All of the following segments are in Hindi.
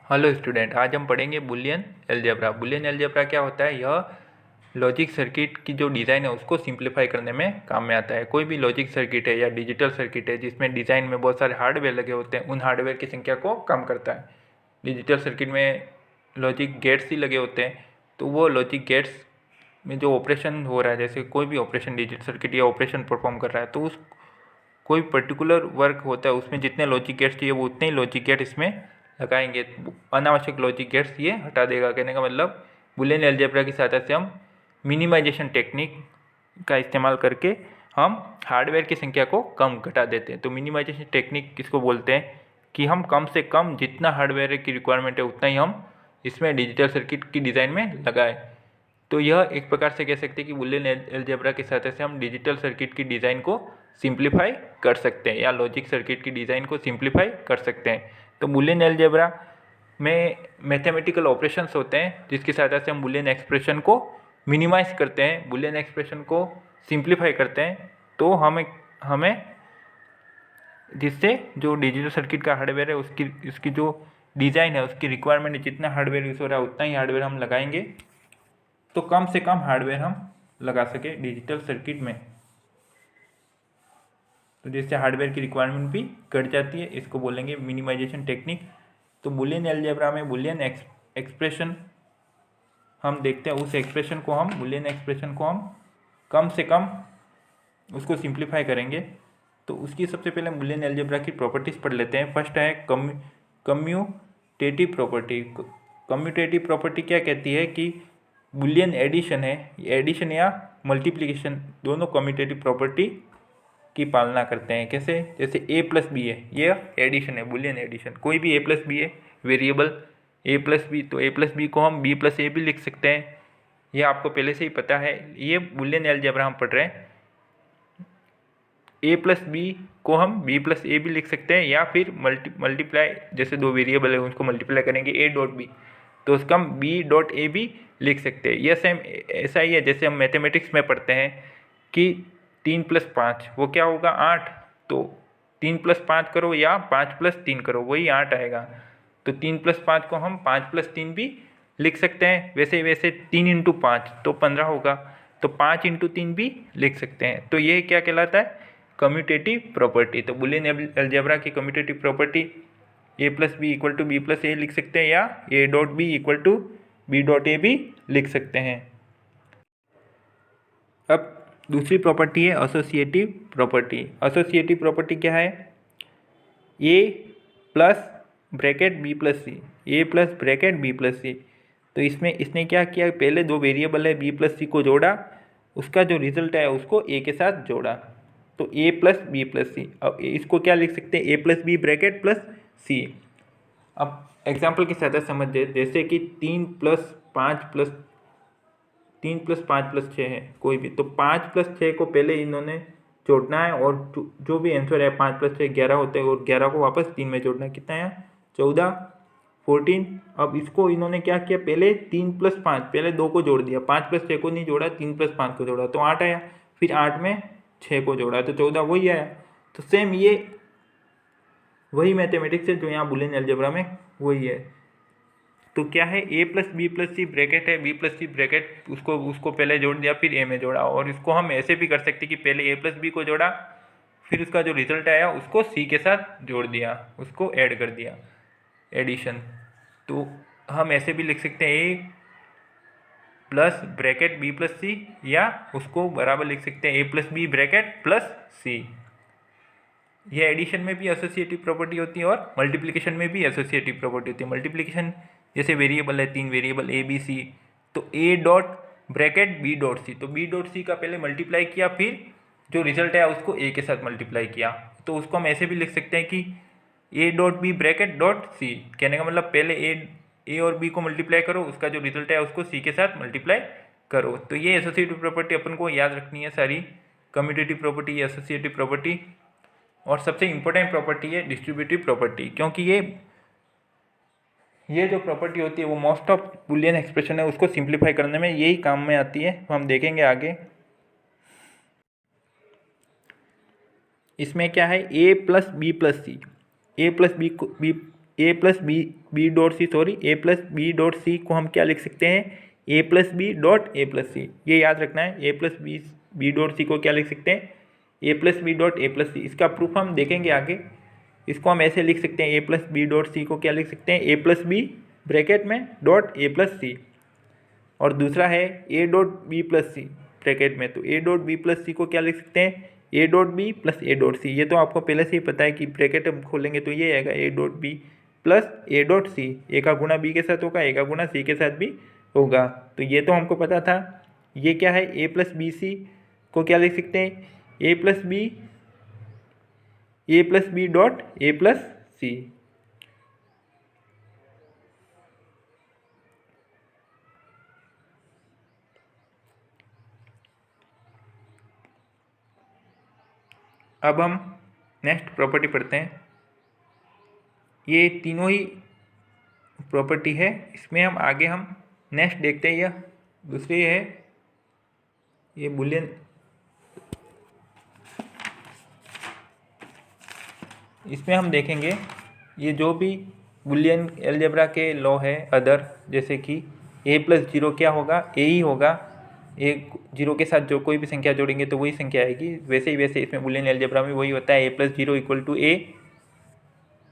हेलो स्टूडेंट, आज हम पढ़ेंगे बुलियन अलजेब्रा। बुलियन अलजेब्रा क्या होता है? यह लॉजिक सर्किट की जो डिज़ाइन है उसको सिंप्लीफाई करने में काम में आता है। कोई भी लॉजिक सर्किट है या डिजिटल सर्किट है जिसमें डिज़ाइन में बहुत सारे हार्डवेयर लगे होते हैं, उन हार्डवेयर की संख्या को कम करता है। डिजिटल सर्किट में लॉजिक गेट्स ही लगे होते हैं, तो वो लॉजिक गेट्स में जो ऑपरेशन हो रहा है, जैसे कोई भी ऑपरेशन डिजिटल सर्किट या ऑपरेशन परफॉर्म कर रहा है, तो उस कोई पर्टिकुलर वर्क होता है उसमें जितने लॉजिक गेट्स चाहिए वो उतने ही लॉजिक गेट इसमें लगाएंगे। अनावश्यक लॉजिक गेट्स ये हटा देगा। कहने का मतलब बुलियन अलजेब्रा की सहायता से हम मिनिमाइजेशन टेक्निक का इस्तेमाल करके हम हार्डवेयर की संख्या को कम घटा देते हैं। तो मिनिमाइजेशन टेक्निक किसको बोलते हैं कि हम कम से कम जितना हार्डवेयर की रिक्वायरमेंट है उतना ही हम इसमें डिजिटल सर्किट की डिज़ाइन में लगाएं। तो यह एक प्रकार से कह सकते हैं कि बुलियन अलजेब्रा की सहायता से हम डिजिटल सर्किट की डिज़ाइन को सिंप्लीफाई कर सकते हैं या लॉजिक सर्किट की डिज़ाइन को सिंप्लीफाई कर सकते हैं। तो बुलियन अलजेब्रा में मैथमेटिकल ऑपरेशंस होते हैं जिसकी सहायता से हम बुलियन एक्सप्रेशन को मिनिमाइज करते हैं, बुलियन एक्सप्रेशन को सिंप्लीफाई करते हैं। तो हमें जिससे जो डिजिटल सर्किट का हार्डवेयर है उसकी जो डिज़ाइन है उसकी रिक्वायरमेंट है, जितना हार्डवेयर यूज़ हो रहा है उतना ही हार्डवेयर हम लगाएंगे, तो कम से कम हार्डवेयर हम लगा सके डिजिटल सर्किट में। तो जिससे हार्डवेयर की रिक्वायरमेंट भी कट जाती है, इसको बोलेंगे मिनिमाइजेशन टेक्निक। तो बुलियन अलजेब्रा में बुलियन एक्सप्रेशन हम देखते हैं, उस एक्सप्रेशन को हम बुलियन एक्सप्रेशन को हम कम से कम उसको सिंप्लीफाई करेंगे। तो उसकी सबसे पहले बुलियन अलजेब्रा की प्रॉपर्टीज़ पढ़ लेते हैं। फर्स्ट है कम्यूटेटिव प्रॉपर्टी। कम्यूटेटिव प्रॉपर्टी क्या कहती है कि बुलियन एडिशन है, एडिशन या मल्टीप्लिकेशन दोनों कम्यूटेटिव प्रॉपर्टी की पालना करते हैं। कैसे? जैसे a प्लस बी है, ये एडिशन है, बुलियन एडिशन। कोई भी a प्लस बी है वेरिएबल a प्लस बी, तो a प्लस बी को हम b प्लस ए भी लिख सकते हैं। ये आपको पहले से ही पता है, ये बुलियन अलजेब्रा हम पढ़ रहे हैं। a प्लस बी को हम b प्लस ए भी लिख सकते हैं, या फिर मल्टीप्लाई, जैसे दो वेरिएबल है उनको मल्टीप्लाई करेंगे a डॉट बी, तो उसका हम b डॉट ए भी लिख सकते हैं। यह सेम ऐसा ही है जैसे हम मैथमेटिक्स में पढ़ते हैं कि 3+5 वो क्या होगा? 8। तो 3+5 करो या 5+3 करो, वही 8 आएगा। तो 3+5 को हम 5+3 भी लिख सकते हैं। वैसे 3 × 5 तो 15 होगा, तो 5 × 3 भी लिख सकते हैं। तो ये क्या कहलाता है? Commutative property. तो बुलियन अलजेब्रा की commutative property a plus B equal to B plus A लिख सकते हैं, या a dot B equal to B dot A भी लिख सकते हैं। अब दूसरी प्रॉपर्टी है एसोसिएटिव प्रॉपर्टी। एसोसिएटिव प्रॉपर्टी क्या है? a plus bracket b plus C, A plus bracket b plus C. तो इसमें इसने क्या किया? पहले दो वेरिएबल है b प्लस सी को जोड़ा, उसका जो रिजल्ट है उसको a के साथ जोड़ा, तो a plus B plus C. अब इसको क्या लिख सकते हैं? a plus B bracket plus C. अब एग्जाम्पल की सहायता समझ जाए, जैसे कि 3+5+6 है कोई भी, तो 5+6 को पहले इन्होंने जोड़ना है, और जो भी आंसर है 5+6 11 होते हैं, और 11 को वापस 3 में जोड़ना है। कितना है? 14, 14। अब इसको इन्होंने क्या किया? पहले 3+5, पहले 2 को जोड़ दिया, 5+6 को नहीं जोड़ा, 3+5 को जोड़ा, तो 8 आया। फिर 8 में 6 को जोड़ा तो 14 वही आया। तो सेम ये वही मैथमेटिक्स है जो यहाँ बुलियन अलजेब्रा में वही है। तो क्या है? a plus B plus C bracket है, b प्लस सी ब्रैकेट, उसको पहले जोड़ दिया, फिर a में जोड़ा। और इसको हम ऐसे भी कर सकते कि पहले a प्लस बी को जोड़ा, फिर उसका जो रिजल्ट आया उसको c के साथ जोड़ दिया, उसको ऐड कर दिया, एडिशन। तो हम ऐसे भी लिख सकते हैं a plus bracket b plus C, या उसको बराबर लिख सकते हैं a plus B bracket plus C. ये एडिशन में भी एसोसिएटिव प्रॉपर्टी होती है और मल्टीप्लिकेशन में भी एसोसिएटिव प्रॉपर्टी होती है। मल्टीप्लिकेशन जैसे वेरिएबल है, 3 वेरिएबल a b c, तो a dot bracket b dot C, तो b डॉट सी का पहले मल्टीप्लाई किया, फिर जो रिजल्ट है उसको a के साथ मल्टीप्लाई किया। तो उसको हम ऐसे भी लिख सकते हैं कि a dot b bracket dot C. कहने का मतलब पहले a और b को मल्टीप्लाई करो, उसका जो रिजल्ट है उसको c के साथ मल्टीप्लाई करो। तो ये एसोसिएटिव प्रॉपर्टी अपन को याद रखनी है सारी, कम्यूटेटिव प्रॉपर्टी, एसोसिएटिव प्रॉपर्टी। और सबसे इंपॉर्टेंट प्रॉपर्टी है डिस्ट्रीब्यूटिव प्रॉपर्टी, क्योंकि ये जो प्रॉपर्टी होती है वो मोस्ट ऑफ बुलियन एक्सप्रेशन है उसको सिंप्लीफाई करने में यही काम में आती है। हम देखेंगे आगे। इसमें क्या है? a plus B plus C, a plus B A plus B dot C sorry A plus B dot C को हम क्या लिख सकते हैं, A plus B dot A plus C, ये याद रखना है। A plus B dot C को क्या लिख सकते हैं, A plus B dot A plus C. इसका प्रूफ हम देखेंगे आगे। इसको हम ऐसे लिख सकते हैं, A plus B dot C को क्या लिख सकते हैं, ए प्लस बी ब्रैकेट में डॉट ए प्लस सी, और दूसरा है A dot B plus C bracket में, तो A dot B plus C को क्या लिख सकते हैं, A dot B plus A dot C. ये तो आपको पहले से ही पता है कि ब्रैकेट हम खोलेंगे तो ये आएगा A dot B plus A dot C. A का गुणा बी के साथ होगा, ए का गुणा सी के साथ भी होगा, तो ये तो हमको पता था। ये क्या है, ए प्लस बी सी को क्या लिख सकते हैं, A plus B dot A plus C. अब हम नेक्स्ट प्रॉपर्टी पढ़ते हैं। ये तीनों ही प्रॉपर्टी है, इसमें हम नेक्स्ट देखते हैं। यह दूसरी है, ये बुलियन, इसमें हम देखेंगे ये जो भी बुलियन अलजेब्रा के लॉ है अदर, जैसे कि ए प्लस जीरो क्या होगा, ए ही होगा। ए जीरो के साथ जो कोई भी संख्या जोड़ेंगे तो वही संख्या आएगी। वैसे इसमें बुलियन अलजेब्रा में वही होता है, A plus zero equal to A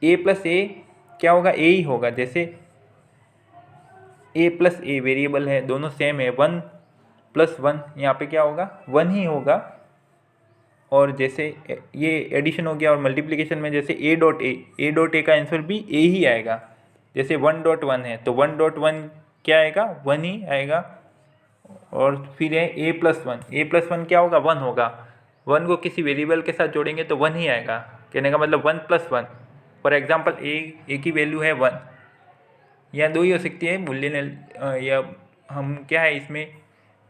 plus A क्या होगा, ए ही होगा। जैसे ए प्लस ए वेरिएबल है, दोनों सेम है, 1 प्लस 1 यहाँ पे क्या होगा, 1 ही होगा। और जैसे ये एडिशन हो गया, और मल्टीप्लिकेशन में जैसे ए डॉट ए का आंसर भी ए ही आएगा। जैसे 1.1 है तो 1.1 क्या आएगा, 1 ही आएगा। और फिर है ए प्लस वन क्या होगा, 1 होगा। 1 को किसी वेरिएबल के साथ जोड़ेंगे तो 1 ही आएगा, कहने का मतलब 1 प्लस 1। फॉर एग्जाम्पल ए की वैल्यू है 1, या 2 ही हो सकती है बुलियन, या हम क्या है इसमें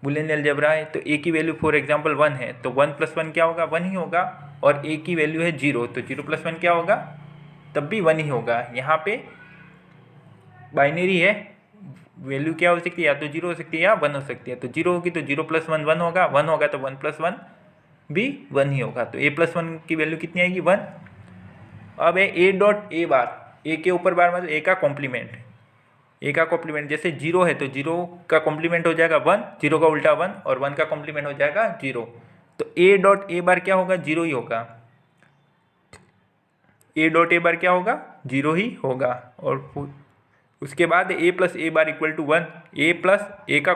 बुलियन अलजेब्रा है तो ए की वैल्यू फॉर एग्जांपल 1 है तो 1 प्लस 1 क्या होगा, 1 ही होगा। और ए की वैल्यू है 0 तो 0 प्लस 1 क्या होगा, तब भी 1 ही होगा। यहाँ पे बाइनरी है, वैल्यू क्या हो सकती है, या तो 0 हो सकती है या 1 हो सकती है। तो 0 होगी तो 0 प्लस 1 1 होगा, 1 होगा तो 1 प्लस 1 भी 1 ही होगा। तो ए प्लस 1 की वैल्यू कितनी आएगी, 1। अब है ए डॉट ए बार, ए के ऊपर बार मतलब ए का कॉम्प्लीमेंट, ए का कॉम्प्लीमेंट जैसे 0 है तो 0 का कॉम्प्लीमेंट हो जाएगा 1, 0 का उल्टा 1, और 1 का कॉम्प्लीमेंट हो जाएगा 0। तो ए डॉट ए बार क्या होगा, 0 ही होगा। ए डॉट ए बार क्या होगा, 0 ही होगा। और उसके बाद A plus A bar equal to 1, A plus A का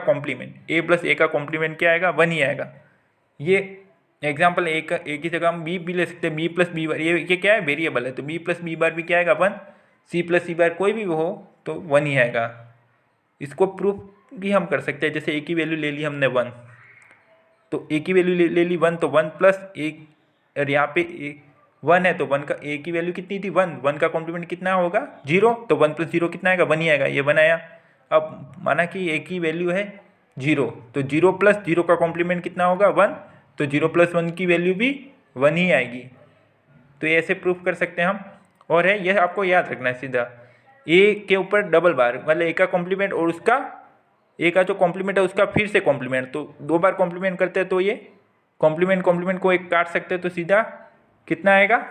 कॉम्प्लीमेंट क्या आएगा, 1 ही आएगा। ये एग्जाम्पल ए की जगह हम बी ले सकते हैं, बी प्लस बी बार, ये क्या है वेरिएबल है तो बी प्लस बी बार भी क्या आएगा, 1। सी प्लस सी बार कोई भी हो तो 1 ही आएगा। इसको प्रूफ भी हम कर सकते हैं, जैसे ए की वैल्यू ले ली हमने 1, तो ए की वैल्यू ले ली 1 तो 1 प्लस ए, और यहाँ पे 1 है तो 1 का ए की वैल्यू कितनी थी, 1 का कॉम्प्लीमेंट कितना होगा, 0, तो 1 प्लस 0 कितना आएगा, 1 ही आएगा। ये 1 आया। अब माना कि ए की वैल्यू है 0 तो 0 प्लस 0 का कॉम्प्लीमेंट कितना होगा, 1, तो 0 प्लस 1 की वैल्यू भी 1 ही आएगी। तो ये ऐसे प्रूफ कर सकते हैं हम। और है यह आपको याद रखना है सीधा, ए के ऊपर डबल बार मतलब ए का कॉम्प्लीमेंट और उसका ए का जो कॉम्प्लीमेंट है उसका फिर से कॉम्प्लीमेंट, तो 2 बार कॉम्प्लीमेंट करते हैं तो ये कॉम्प्लीमेंट को एक काट सकते हैं तो सीधा कितना आएगा,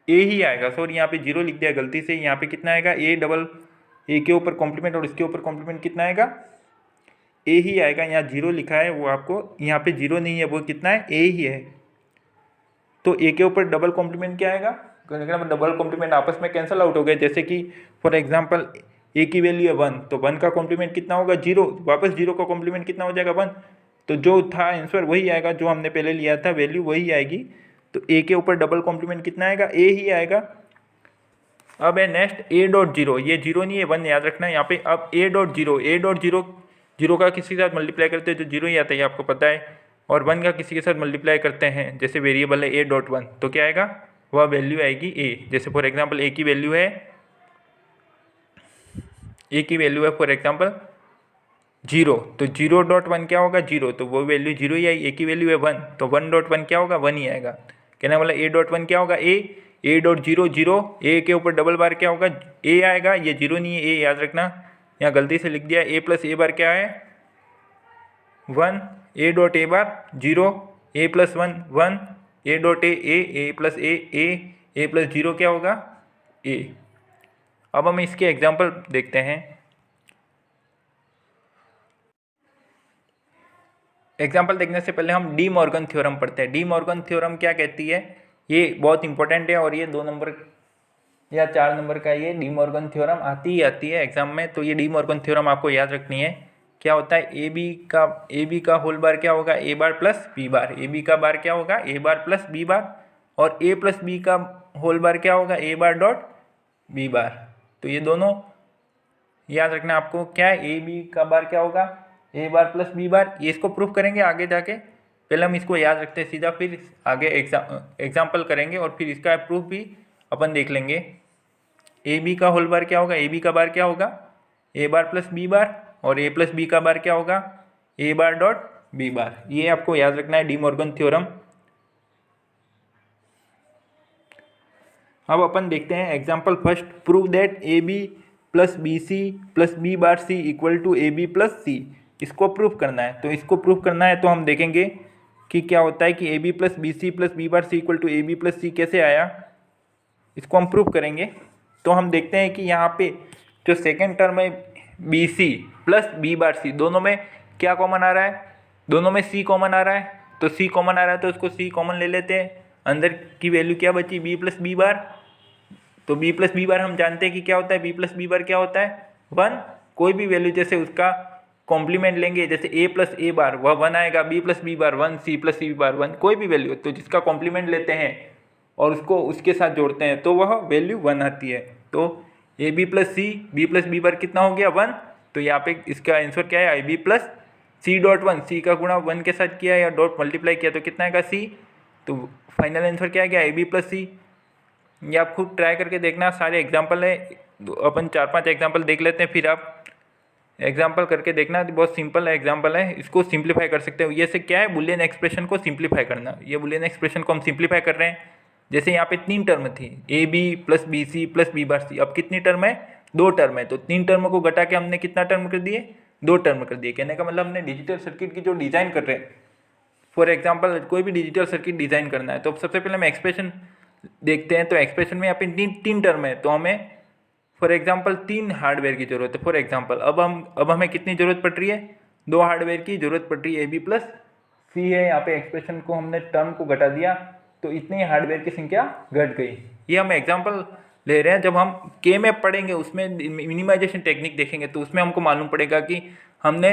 ए ही आएगा। सॉरी यहाँ पे 0 लिख दिया गलती से, यहाँ पे कितना आएगा, ए के ऊपर कॉम्प्लीमेंट और इसके ऊपर कॉम्प्लीमेंट कितना आएगा, ए ही आएगा। यहाँ 0 लिखा है वो आपको, यहाँ पे 0 नहीं है, वो कितना है, ए ही है। तो ए के ऊपर डबल कॉम्प्लीमेंट क्या आएगा, डबल कॉम्प्लीमेंट आपस में कैंसिल आउट हो गए। जैसे कि फॉर एग्जांपल ए की वैल्यू है 1 तो 1 का कॉम्प्लीमेंट कितना होगा, 0, वापस 0 का कॉम्प्लीमेंट कितना हो जाएगा, 1। तो जो था आंसर वही आएगा, जो हमने पहले लिया था वैल्यू वही आएगी। तो ए के ऊपर डबल कॉम्प्लीमेंट कितना आएगा, ए ही आएगा। अब है नेक्स्ट ए डॉट 0, ये 0 नहीं है 1 याद रखना है यहाँ पे। अब ए डॉट 0 जीरो का किसी के साथ मल्टीप्लाई करते हैं तो 0 ही आता है, आपको पता है। और 1 का किसी के साथ मल्टीप्लाई करते हैं, जैसे वेरिएबल है a.1 तो क्या आएगा, वह वैल्यू आएगी a। जैसे फॉर एग्जांपल a की वैल्यू है फॉर एग्जांपल 0 तो 0.1 क्या होगा, 0, तो वो वैल्यू 0 ही आई। a की वैल्यू है 1 तो 1.1 क्या होगा, 1 ही आएगा। कहना वाला a.1 क्या होगा, a.0 0, a के ऊपर डबल बार क्या होगा, a आएगा। ये 0 नहीं है, a याद रखना, यहाँ गलती से लिख दिया। a प्लस ए बार क्या है, 1, a dot A bar 0, a plus 1 1, a dot A plus A plus 0 क्या होगा, a। अब हम इसके एग्जाम्पल देखते हैं। एग्जाम्पल देखने से पहले हम डी मॉर्गन थ्योरम पढ़ते हैं। डी मॉर्गन थ्योरम क्या कहती है, ये बहुत इंपॉर्टेंट है और ये 2 नंबर या 4 नंबर का ये डी मॉर्गन थ्योरम आती ही आती है एग्जाम में। तो ये डी मॉर्गन थ्योरम आपको याद रखनी है। क्या होता है, ए बी का होल बार क्या होगा, A bar plus B bar. A B का बार क्या होगा, A bar plus B bar. और ए प्लस बी का होल बार क्या होगा, A bar dot B bar. तो ये दोनों याद रखना आपको। क्या है, ए बी का बार क्या होगा, ए बार प्लस बी बार। ये इसको प्रूफ करेंगे आगे जाके, पहले हम इसको याद रखते हैं सीधा, फिर आगे एग्जाम्पल करेंगे और फिर इसका प्रूफ भी अपन देख लेंगे। ए बी का होल बार क्या होगा, ए बी का बार क्या होगा, A bar plus B bar. और ए प्लस बी का बार क्या होगा, ए बार डॉट बी बार। ये आपको याद रखना है डी मॉर्गन थ्योरम। अब अपन देखते हैं example first. Prove that A B plus B C plus B bar C equal to A B plus C. इसको प्रूफ करना है। तो इसको प्रूफ करना है तो हम देखेंगे कि क्या होता है कि A B plus B bar C equal to A B plus C कैसे आया, इसको हम प्रूफ करेंगे। तो हम देखते हैं कि यहाँ पे जो सेकेंड टर्म है B C plus B bar C, दोनों में क्या कॉमन आ रहा है, दोनों में सी कॉमन आ रहा है। तो सी कॉमन आ रहा है तो उसको सी कॉमन ले लेते हैं। अंदर की वैल्यू क्या बची, बी प्लस बी बार। तो बी प्लस बी बार हम जानते हैं कि क्या होता है, बी प्लस बी बार क्या होता है, 1। कोई भी वैल्यू जैसे उसका कॉम्प्लीमेंट लेंगे, जैसे ए प्लस ए बार वह 1 आएगा, B plus B bar 1, C plus C bar 1, कोई भी वैल्यू। तो जिसका कॉम्प्लीमेंट लेते हैं और उसको उसके साथ जोड़ते हैं तो वह वैल्यू 1 आती है। तो A B plus C, B plus B bar कितना हो गया, 1। तो यहाँ पे इसका आंसर क्या है, आई बी प्लस सी डॉट 1। सी का गुणा 1 के साथ किया या डॉट मल्टीप्लाई किया तो कितना आएगा, सी। तो फाइनल आंसर क्या है, आई बी प्लस सी। ये आप खुद ट्राई करके देखना, सारे एग्जाम्पल है। अपन 4-5 एग्जाम्पल देख लेते हैं, फिर आप एग्जाम्पल करके देखना। बहुत सिंपल है एग्जाम्पल है, इसको सिंप्लीफाई कर सकते हो। ये से क्या है, बुलियन एक्सप्रेशन को सिंप्लीफाई करना। ये बुलियन एक्सप्रेशन को हम सिंप्लीफाई कर रहे हैं। जैसे यहाँ पे 3 टर्म थी, A B plus B C plus B bar C. अब कितनी टर्म है, 2 टर्म है। तो 3 टर्म को घटा के हमने कितना टर्म कर दिए, 2 टर्म कर दिए। कहने का मतलब हमने डिजिटल सर्किट की जो डिज़ाइन कर रहे हैं, फॉर एग्जाम्पल कोई भी डिजिटल सर्किट डिज़ाइन करना है तो सबसे पहले हम एक्सप्रेशन देखते हैं। तो एक्सप्रेशन में यहाँ पे 3 टर्म है, तो हमें फॉर एग्जांपल 3 हार्डवेयर की जरूरत है। फॉर एग्जांपल अब हमें कितनी जरूरत पड़ रही है, 2 हार्डवेयर की जरूरत पड़ रही है। ए बी प्लस सी है, यहाँ पे एक्सप्रेशन को हमने टर्म को घटा दिया तो इतनी हार्डवेयर की संख्या घट गई। ये हम एग्जांपल ले रहे हैं। जब हम के में पढ़ेंगे उसमें मिनिमाइजेशन टेक्निक देखेंगे तो उसमें हमको मालूम पड़ेगा कि हमने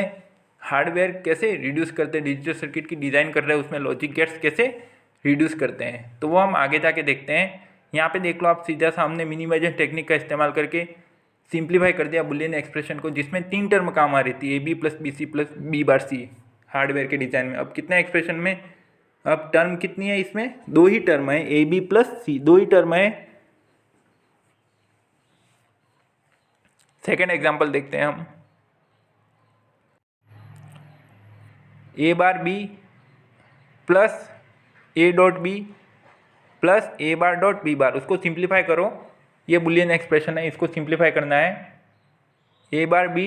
हार्डवेयर कैसे रिड्यूस करते हैं, डिजिटल सर्किट की डिज़ाइन कर रहे हैं उसमें लॉजिक गेट्स कैसे रिड्यूस करते हैं, तो वो हम आगे जाके देखते हैं। यहाँ पे देख लो आप, सीधा सा हमने मिनिमाइजेशन टेक्निक का इस्तेमाल करके सिंप्लीफाई कर दिया बुलियन एक्सप्रेशन को, जिसमें 3 टर्म काम आ रही थी, A B plus B C plus B bar C hardware के डिज़ाइन में। अब कितना एक्सप्रेशन में, अब टर्म कितनी है इसमें, 2 ही टर्म है, ए बी प्लस सी 2 ही टर्म है। सेकेंड एग्जाम्पल देखते हैं हम। A bar B plus A dot B plus A bar dot B bar, उसको सिंप्लीफाई करो। ये बुलियन एक्सप्रेशन है, इसको सिंप्लीफाई करना है। A bar B,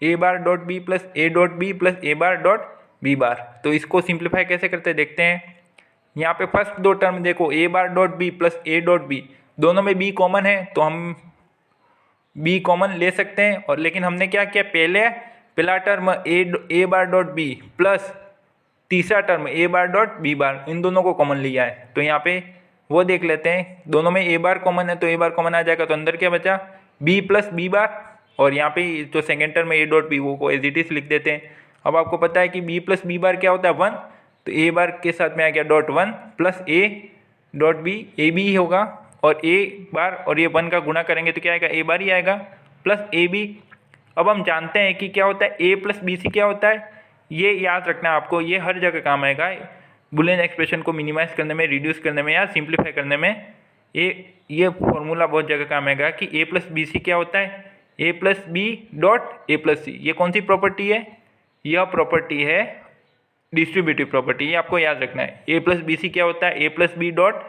A bar dot B plus A dot B plus A bar dot B bar. तो इसको सिंप्लीफाई कैसे करते हैं देखते हैं। यहाँ पे फर्स्ट 2 टर्म देखो, A bar dot B plus A dot B, दोनों में बी कॉमन है तो हम बी कॉमन ले सकते हैं। और लेकिन हमने क्या किया, पहला टर्म ए बार डॉट बी प्लस तीसरा टर्म ए बार डॉट बी बार, इन दोनों को कॉमन लिया है। तो यहाँ पे वो देख लेते हैं, दोनों में ए बार कॉमन है तो ए बार कॉमन आ जाएगा। तो अंदर क्या बचा, बी प्लस बी बार। और यहाँ पे जो सेकेंड टर्म है ए डॉट बी, वो को एज इट इज लिख देते हैं। अब आपको पता है कि बी प्लस बी बार क्या होता है, 1। तो ए बार के साथ में आ गया dot 1 plus A dot B, A B होगा। और ए बार और ये 1 का गुणा करेंगे तो क्या आएगा, ए बार ही आएगा प्लस ए बी। अब हम जानते हैं कि क्या होता है, ए प्लस बी सी क्या होता है, ये याद रखना आपको, ये हर जगह काम आएगा बुलियन एक्सप्रेशन को मिनिमाइज करने में, रिड्यूस करने में या सिंप्लीफाई करने में। ये फॉर्मूला बहुत जगह काम आएगा कि ए प्लस बी सी क्या होता है, A plus B dot A plus C. ये कौन सी प्रॉपर्टी है, यह प्रॉपर्टी है डिस्ट्रीब्यूटिव प्रॉपर्टी, ये आपको याद रखना है। ए प्लस बी सी क्या होता है, A plus B dot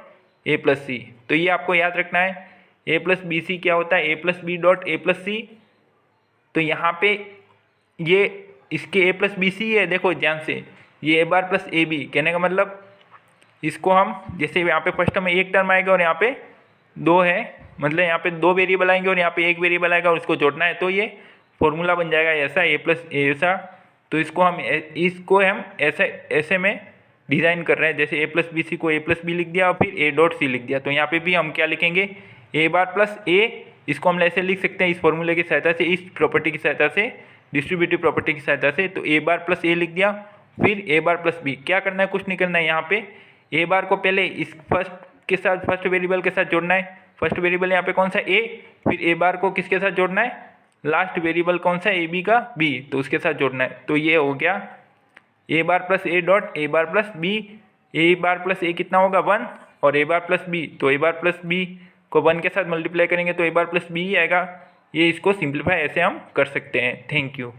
A plus C. तो ये आपको याद रखना है। ए प्लस बी सी क्या होता है, A plus B dot A plus C. तो यहाँ पे ये इसके ए प्लस बी सी है, देखो ध्यान से, ये ए बार प्लस ए बी। कहने का मतलब इसको हम जैसे यहाँ पे फर्स्ट में एक टर्म आएगा और यहाँ पे दो है, मतलब यहाँ पे दो वेरिएबल आएंगे और यहाँ पे एक वेरिएबल आएगा और इसको जोड़ना है, तो ये फॉर्मूला बन जाएगा ऐसा a प्लस ऐसा। तो इसको हम ऐसे ऐसे में डिज़ाइन कर रहे हैं, जैसे a प्लस बी सी को a प्लस बी लिख दिया और फिर a डॉट सी लिख दिया। तो यहाँ पे भी हम क्या लिखेंगे, a बार प्लस a, इसको हम ऐसे लिख सकते हैं इस फॉर्मूले की सहायता से, इस प्रॉपर्टी की सहायता से, डिस्ट्रीब्यूटिव प्रॉपर्टी की सहायता से। तो a बार प्लस a लिख दिया, फिर a बार प्लस b। क्या करना है, कुछ नहीं करना है, यहाँ पे a बार को पहले इस फर्स्ट वेरिएबल के साथ जोड़ना है। फर्स्ट वेरिएबल यहाँ पे कौन सा a, फिर a बार को किसके साथ जोड़ना है, लास्ट वेरिएबल कौन सा ए बी का b, तो उसके साथ जोड़ना है। तो ये हो गया a bar plus a dot a bar plus b। a bar plus a कितना होगा 1 और a बार प्लस b, तो a बार प्लस b को 1 के साथ मल्टीप्लाई करेंगे तो a बार प्लस b ही आएगा। ये इसको सिंप्लीफाई ऐसे हम कर सकते हैं। Thank you.